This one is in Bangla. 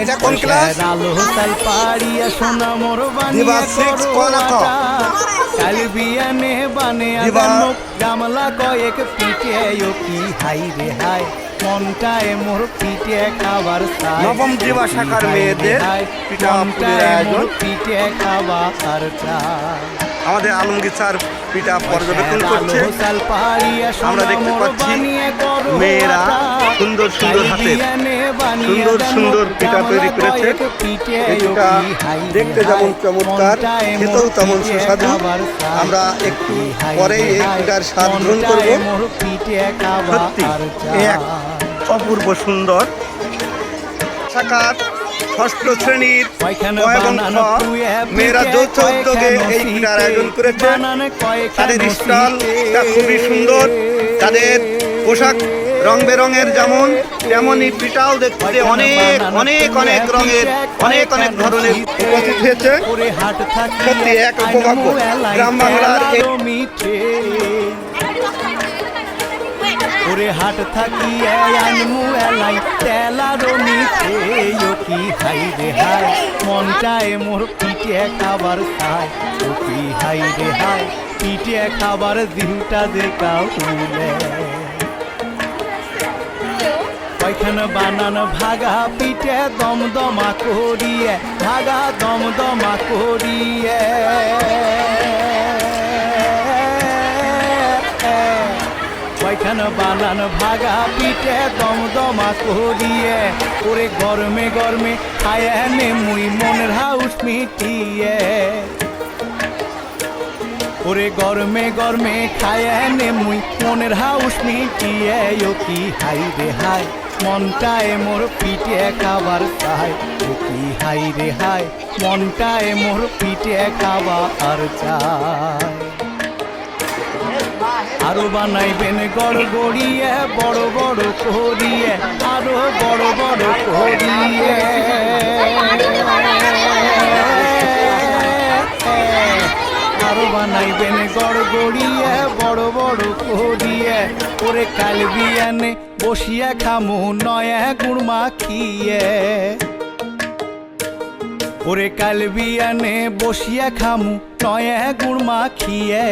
এটা কোন ক্লাস? আলো সাল পাড়িয়া সোনা মোর দিবা বানিয়া 6 কোন আঁকো? কাল বিয়ানে বানে দিবা গামলা কয়েক পিঠে ও কি হাই রে হাই মনটায় মোর পিঠে খাবার চাই। নবম দিবা শাখার মেয়েদের পিঠা পুলির আয়োজন। পিঠে খাবার চাই। আমাদের আলমগীর স্যার পিঠা পর্যবেক্ষণ করছে। আমরা দেখতে পাচ্ছি মেয়েরা সুন্দর সুন্দর হাতে সুন্দর সুন্দর পিঠা তৈরি করেছে। এই পিঠা দেখতে যেমন চমৎকার, খেতেও তেমন সুস্বাদু। আমরা একটু পরেই এই পিঠার স্বাদ গ্রহণ করব। সত্যি এক অপূর্ব সুন্দর। শাখার ষষ্ঠ শ্রেণীর এবং মেয়েরা যৌথ উদ্যোগে এই পিঠার আয়োজন করেছে। তাদের স্টলটা খুবই সুন্দর, তাদের পোশাক রং বেরঙের যেমন তেমনই পিঠাও দেখতে অনেক অনেক অনেক রঙের অনেক অনেক ধরনের উপস্থিত হয়েছে। সত্যি এক উপভাগ্য গ্রাম বাংলার ওরে হাট থাকি আনমু এলাই তেলারো মিঠে ও কি হাই রে হাই মনটায় মোর পিঠে খাবার খায় ও কি হাই রে হাই পিঠে খাবার দিনটা দেখাও তুলে ওইখানে বানান ভাগা পিঠে দমদমা করিয়ে ভাগা দমদমা করিয়ে ওইখানে বানান ভাগা পিঠে দমদমা করিয়ে ওরে গরমে গরমে খায় নে মুই মনের হাউস মিটিয়ে ওরে গরমে গরমে খায় নে মুই মনের হাউস মিটিয়ে ও কি হাই রে হাই মনটায় মোর পিঠে খাবার চাই ও কি হাই রে হাই মনটায় মোর পিঠে খাবার চাই। আরো বানাইবেন গড় গড়িয়ে বড় বড় করিয়ে আরো বড় বড় করিয়ে আরো বানাইবেন গড় গড়িয়ে বড় বড় করিয়ে ওরে কাল বিয়ানে বসিয়া খামু নয়া গুড় মাখিয়ে ওরে কাল বিয়ানে বসিয়া খামু নয়া গুড় মাখিয়ে